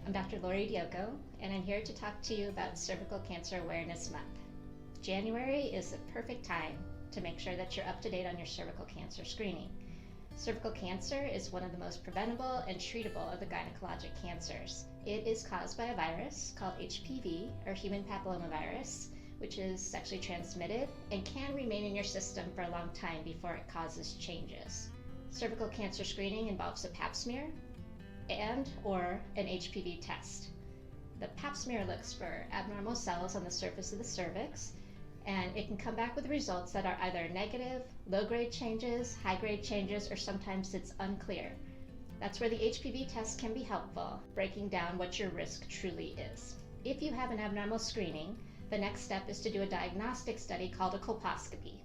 I'm Dr. Dyoco, and I'm here to talk to you about Cervical Cancer Awareness Month. January is the perfect time to make sure that you're up to date on your cervical cancer screening. Cervical cancer is one of the most preventable and treatable of the gynecologic cancers. It is caused by a virus called HPV, or human papillomavirus, which is sexually transmitted and can remain in your system for a long time before it causes changes. Cervical cancer screening involves a pap smear and/or an HPV test. The pap smear looks for abnormal cells on the surface of the cervix, and it can come back with results that are either negative, low-grade changes, high-grade changes, or sometimes it's unclear. That's where the HPV test can be helpful, breaking down what your risk truly is. If you have an abnormal screening, the next step is to do a diagnostic study called a colposcopy.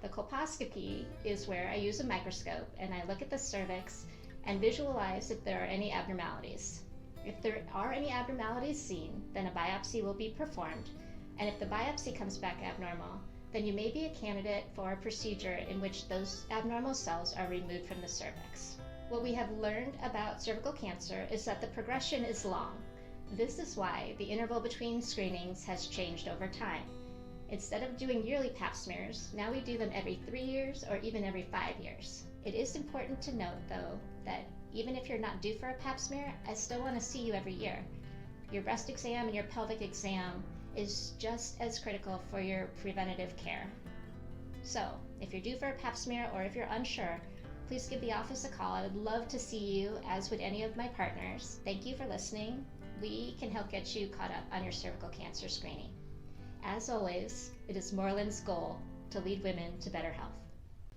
The colposcopy is where I use a microscope and I look at the cervix and visualize if there are any abnormalities. If there are any abnormalities seen, then a biopsy will be performed, and if the biopsy comes back abnormal, then you may be a candidate for a procedure in which those abnormal cells are removed from the cervix. What we have learned about cervical cancer is that the progression is long. This is why the interval between screenings has changed over time. Instead of doing yearly pap smears, now we do them every 3 years or even every 5 years. It is important to note, though, that even if you're not due for a pap smear, I still want to see you every year. Your breast exam and your pelvic exam is just as critical for your preventative care. So, if you're due for a pap smear or if you're unsure, please give the office a call. I would love to see you, as would any of my partners. Thank you for listening. We can help get you caught up on your cervical cancer screening. As always, it is Moreland's goal to lead women to better health.